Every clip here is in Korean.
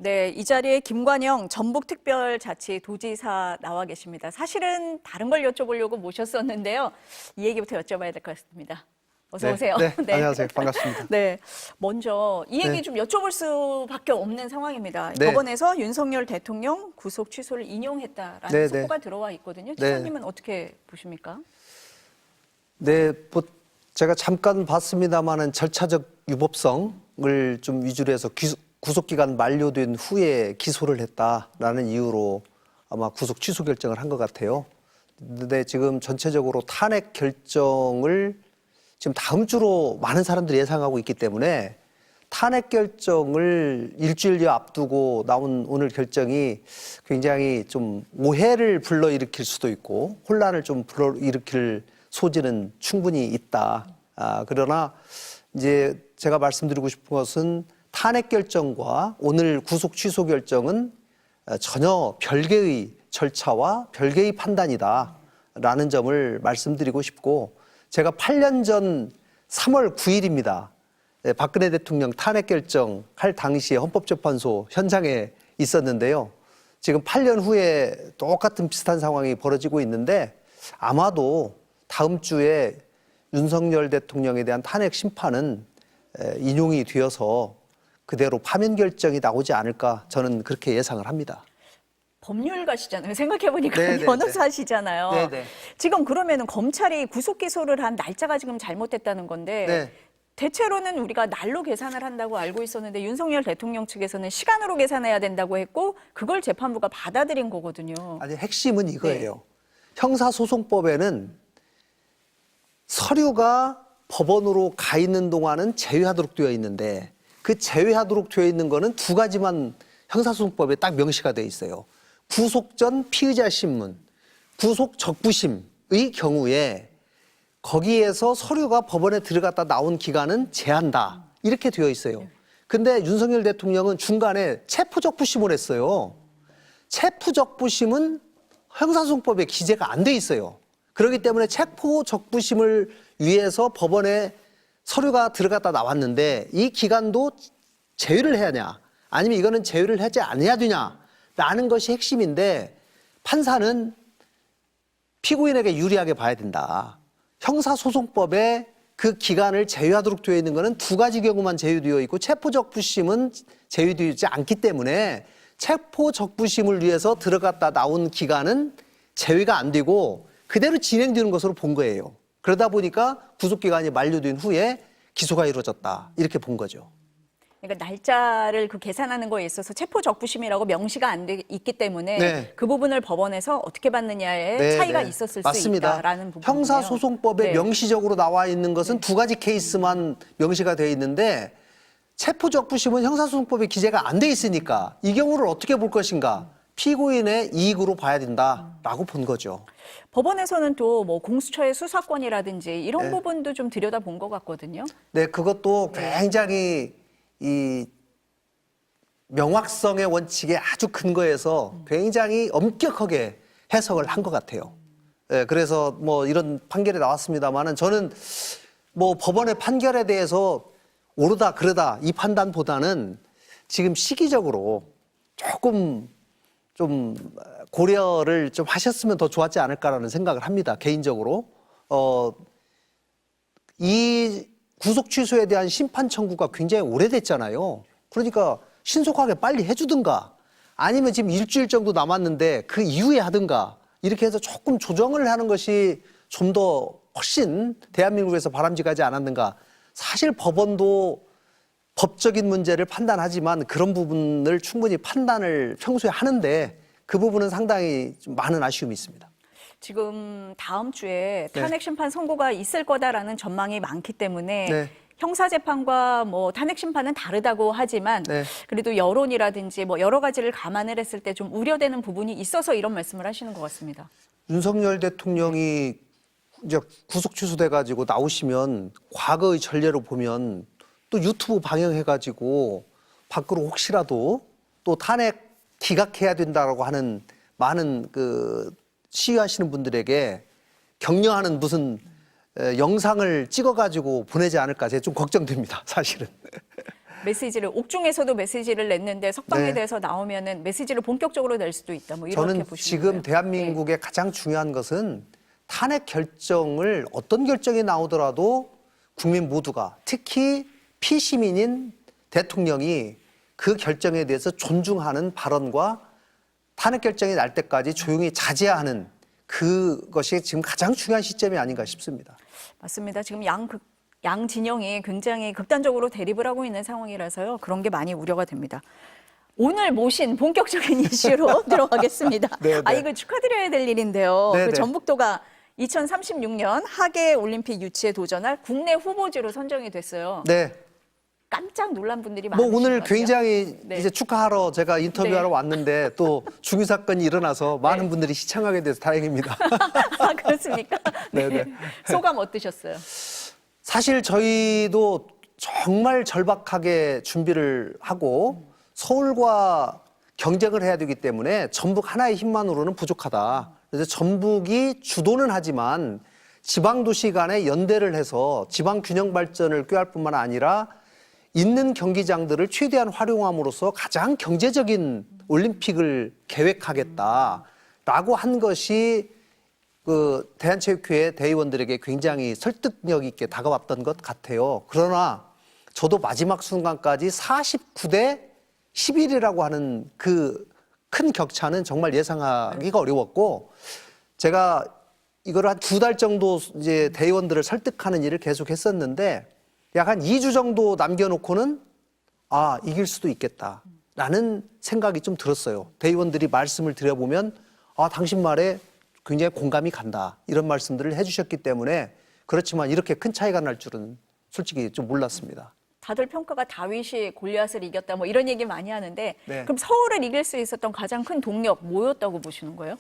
네, 이 자리에 김관영 전북특별자치도지사 나와 계십니다. 사실은 다른 걸 여쭤보려고 모셨었는데요. 이 얘기부터 여쭤봐야 될 것 같습니다. 어서 오세요. 네, 안녕하세요. 반갑습니다. 네, 먼저 이 얘기 네. 좀 여쭤볼 수밖에 없는 상황입니다. 네. 법원에서 윤석열 대통령 구속 취소를 인용했다라는 네, 속보가 네. 들어와 있거든요. 네. 지사님은 어떻게 보십니까? 네, 제가 잠깐 봤습니다만은 절차적 유법성을 좀 위주로 해서 구속기간 만료된 후에 기소를 했다라는 이유로 아마 구속 취소 결정을 한 것 같아요. 근데 지금 전체적으로 탄핵 결정을 지금 다음 주로 많은 사람들이 예상하고 있기 때문에 탄핵 결정을 일주일여 앞두고 나온 오늘 결정이 굉장히 좀 오해를 불러일으킬 수도 있고 혼란을 좀 불러일으킬 소지는 충분히 있다. 그러나 이제 제가 말씀드리고 싶은 것은 탄핵 결정과 오늘 구속 취소 결정은 전혀 별개의 절차와 별개의 판단이다라는 점을 말씀드리고 싶고, 제가 8년 전 3월 9일입니다. 박근혜 대통령 탄핵 결정할 당시에 헌법재판소 현장에 있었는데요. 지금 8년 후에 똑같은 비슷한 상황이 벌어지고 있는데 아마도 다음 주에 윤석열 대통령에 대한 탄핵 심판은 인용이 되어서 그대로 파면 결정이 나오지 않을까, 저는 그렇게 예상을 합니다. 법률가시잖아요. 생각해보니까 네네네. 변호사시잖아요. 네네. 지금 그러면은 검찰이 구속 기소를 한 날짜가 지금 잘못됐다는 건데 네. 대체로는 우리가 날로 계산을 한다고 알고 있었는데 윤석열 대통령 측에서는 시간으로 계산해야 된다고 했고 그걸 재판부가 받아들인 거거든요. 아니, 핵심은 이거예요. 형사소송법에는 서류가 법원으로 가 있는 동안은 제외하도록 되어 있는데 그 제외하도록 되어 있는 거는 두 가지만 형사소송법에 딱 명시가 되어 있어요. 구속 전 피의자 신문, 구속 적부심의 경우에 거기에서 서류가 법원에 들어갔다 나온 기간은 제한다. 이렇게 되어 있어요. 근데 윤석열 대통령은 중간에 체포적부심을 했어요. 체포적부심은 형사소송법에 기재가 안 돼 있어요. 그렇기 때문에 체포적부심을 위해서 법원에 서류가 들어갔다 나왔는데 이 기간도 제외를 해야 하냐, 아니면 이거는 제외를 하지 않아야 되냐라는 것이 핵심인데, 판사는 피고인에게 유리하게 봐야 된다. 형사소송법에 그 기간을 제외하도록 되어 있는 것은 두 가지 경우만 제외되어 있고 체포적부심은 제외되어 있지 않기 때문에 체포적부심을 위해서 들어갔다 나온 기간은 제외가 안 되고 그대로 진행되는 것으로 본 거예요. 그러다 보니까 구속기간이 만료된 후에 기소가 이루어졌다, 이렇게 본 거죠. 그러니까 날짜를 그 계산하는 거에 있어서 체포적부심이라고 명시가 안 돼 있기 때문에 네. 그 부분을 법원에서 어떻게 받느냐에 네, 차이가 네. 있었을 맞습니다. 수 있다라는 부분이에요. 형사소송법에 네. 명시적으로 나와 있는 것은 두 가지 케이스만 명시가 되어 있는데 체포적부심은 형사소송법에 기재가 안 돼 있으니까 이 경우를 어떻게 볼 것인가, 피고인의 이익으로 봐야 된다라고 본 거죠. 법원에서는 또 뭐 공수처의 수사권이라든지 이런 네. 부분도 좀 들여다본 것 같거든요. 네, 그것도 굉장히 이 명확성의 원칙에 아주 근거해서 굉장히 엄격하게 해석을 한 것 같아요. 네, 그래서 뭐 이런 판결이 나왔습니다만은 저는 뭐 법원의 판결에 대해서 옳다 그르다 이 판단보다는 지금 시기적으로 조금 좀 고려를 좀 하셨으면 더 좋았지 않을까라는 생각을 합니다. 개인적으로. 이 구속 취소에 대한 심판 청구가 굉장히 오래됐잖아요. 그러니까 신속하게 빨리 해주든가 아니면 지금 일주일 정도 남았는데 그 이후에 하든가 이렇게 해서 조금 조정을 하는 것이 좀 더 훨씬 대한민국에서 바람직하지 않았는가. 사실 법원도 법적인 문제를 판단하지만 그런 부분을 충분히 판단을 평소에 하는데 그 부분은 상당히 좀 많은 아쉬움이 있습니다. 지금 다음 주에 네. 탄핵 심판 선고가 있을 거다라는 전망이 많기 때문에 네. 형사재판과 뭐 탄핵 심판은 다르다고 하지만 네. 그래도 여론이라든지 뭐 여러 가지를 감안을 했을 때 좀 우려되는 부분이 있어서 이런 말씀을 하시는 것 같습니다. 윤석열 대통령이 이제 구속 취소돼 가지고 나오시면 과거의 전례로 보면 또 유튜브 방영해가지고 밖으로 혹시라도 또 탄핵 기각해야 된다라고 하는 많은 그 시위하시는 분들에게 격려하는 무슨 영상을 찍어가지고 보내지 않을까, 제가 좀 걱정됩니다, 사실은. 메시지를 옥중에서도 메시지를 냈는데 석방에 네. 대해서 나오면은 메시지를 본격적으로 낼 수도 있다. 뭐 이렇게 저는 보시는 지금 거예요? 대한민국의 가장 중요한 것은 탄핵 결정을 어떤 결정이 나오더라도 국민 모두가 특히 피시민인 대통령이 그 결정에 대해서 존중하는 발언과 탄핵 결정이 날 때까지 조용히 자제하는 그것이 지금 가장 중요한 시점이 아닌가 싶습니다. 맞습니다. 지금 양 진영이 굉장히 극단적으로 대립을 하고 있는 상황이라서요. 그런 게 많이 우려가 됩니다. 오늘 모신 본격적인 이슈로 들어가겠습니다. 네, 네. 이거 축하드려야 될 일인데요. 네, 그 네. 전북도가 2036년 하계 올림픽 유치에 도전할 국내 후보지로 선정이 됐어요. 네. 깜짝 놀란 분들이 뭐 많으신 오늘 것 같아요. 굉장히 네. 이제 축하하러 제가 인터뷰하러 네. 왔는데 또 중유 사건이 일어나서 많은 분들이 시청하게 돼서 다행입니다. 아, 그렇습니까? 네. 네, 네. 소감 어떠셨어요? 사실 저희도 정말 절박하게 준비를 하고 서울과 경쟁을 해야 되기 때문에 전북 하나의 힘만으로는 부족하다. 그래서 전북이 주도는 하지만 지방도시 간에 연대를 해서 지방 균형 발전을 꾀할 뿐만 아니라 있는 경기장들을 최대한 활용함으로써 가장 경제적인 올림픽을 계획하겠다라고 한 것이 그 대한체육회 대의원들에게 굉장히 설득력 있게 다가왔던 것 같아요. 그러나 저도 마지막 순간까지 49대 11이라고 하는 그 큰 격차는 정말 예상하기가 어려웠고, 제가 이거를 한 2달 정도 이제 대의원들을 설득하는 일을 계속 했었는데 약 한 2주 정도 남겨놓고는 아, 이길 수도 있겠다라는 생각이 좀 들었어요. 대의원들이 말씀을 드려보면 아, 당신 말에 굉장히 공감이 간다, 이런 말씀들을 해주셨기 때문에, 그렇지만 이렇게 큰 차이가 날 줄은 솔직히 좀 몰랐습니다. 다들 평가가 다윗이 골리앗을 이겼다 뭐 이런 얘기 많이 하는데 네. 그럼 서울을 이길 수 있었던 가장 큰 동력 뭐였다고 보시는 거예요?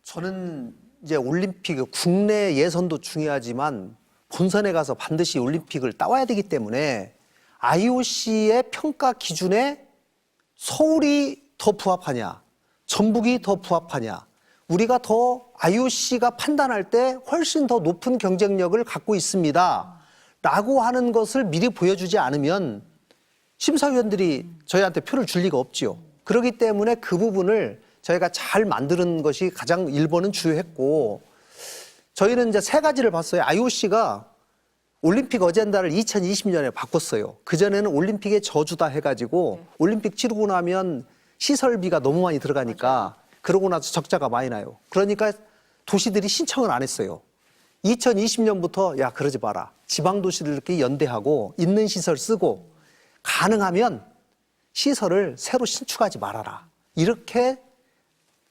저는 이제 올림픽 국내 예선도 중요하지만 본선에 가서 반드시 올림픽을 따와야 되기 때문에 IOC의 평가 기준에 서울이 더 부합하냐, 전북이 더 부합하냐, 우리가 더 IOC가 판단할 때 훨씬 더 높은 경쟁력을 갖고 있습니다 라고 하는 것을 미리 보여주지 않으면 심사위원들이 저희한테 표를 줄 리가 없지요. 그렇기 때문에 그 부분을 저희가 잘 만드는 것이 가장 1번은 주요했고, 저희는 이제 3가지를 봤어요. IOC가 올림픽 어젠다를 2020년에 바꿨어요. 그전에는 올림픽의 저주다 해가지고 올림픽 치르고 나면 시설비가 너무 많이 들어가니까 그러고 나서 적자가 많이 나요. 그러니까 도시들이 신청을 안 했어요. 2020년부터 야, 그러지 마라. 지방도시들끼리 연대하고 있는 시설 쓰고 가능하면 시설을 새로 신축하지 말아라. 이렇게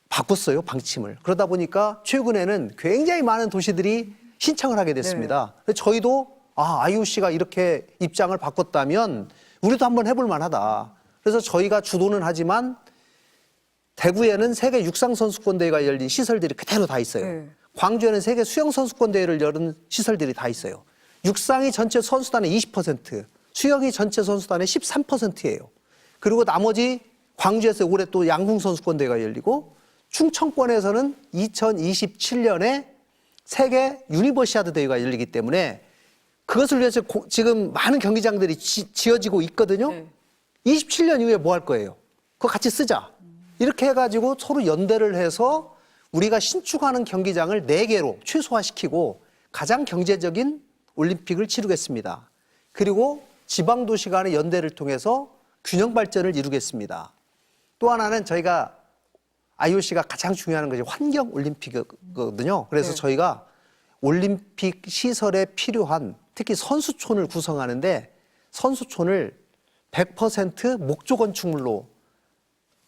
바꿨어요, 방침을. 그러다 보니까 최근에는 굉장히 많은 도시들이 신청을 하게 됐습니다. 그래서 저희도 IOC가 이렇게 입장을 바꿨다면 우리도 한번 해볼 만하다. 그래서 저희가 주도는 하지만 대구에는 세계 육상선수권대회가 열린 시설들이 그대로 다 있어요. 네. 광주에는 세계 수영선수권대회를 열은 시설들이 다 있어요. 육상이 전체 선수단의 20%, 수영이 전체 선수단의 13%예요. 그리고 나머지 광주에서 올해 또 양궁선수권대회가 열리고, 충청권에서는 2027년에 세계 유니버시아드 대회가 열리기 때문에 그것을 위해서 지금 많은 경기장들이 지어지고 있거든요. 네. 27년 이후에 뭐 할 거예요? 그거 같이 쓰자. 이렇게 해가지고 서로 연대를 해서 우리가 신축하는 경기장을 4개로 최소화시키고 가장 경제적인 올림픽을 치르겠습니다. 그리고 지방도시 간의 연대를 통해서 균형 발전을 이루겠습니다. 또 하나는 저희가 IOC가 가장 중요한 것이 환경 올림픽이거든요. 그래서 저희가 올림픽 시설에 필요한 특히 선수촌을 구성하는데 선수촌을 100% 목조 건축물로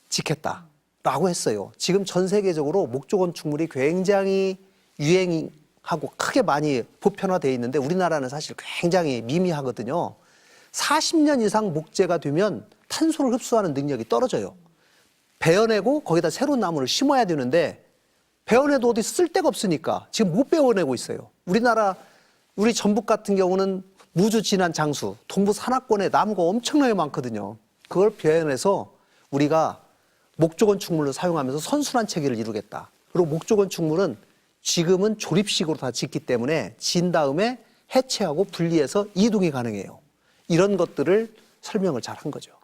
짓겠다라고 했어요. 지금 전 세계적으로 목조 건축물이 굉장히 유행하고 크게 많이 보편화되어 있는데 우리나라는 사실 굉장히 미미하거든요. 40년 이상 목재가 되면 탄소를 흡수하는 능력이 떨어져요. 베어내고 거기다 새로운 나무를 심어야 되는데 베어내도 어디 쓸 데가 없으니까 지금 못 베어내고 있어요. 우리 전북 같은 경우는 무주 진안 장수, 동부 산악권에 나무가 엄청나게 많거든요. 그걸 베어내서 우리가 목조 건축물로 사용하면서 선순환 체계를 이루겠다. 그리고 목조 건축물은 지금은 조립식으로 다 짓기 때문에 진 다음에 해체하고 분리해서 이동이 가능해요. 이런 것들을 설명을 잘 한 거죠.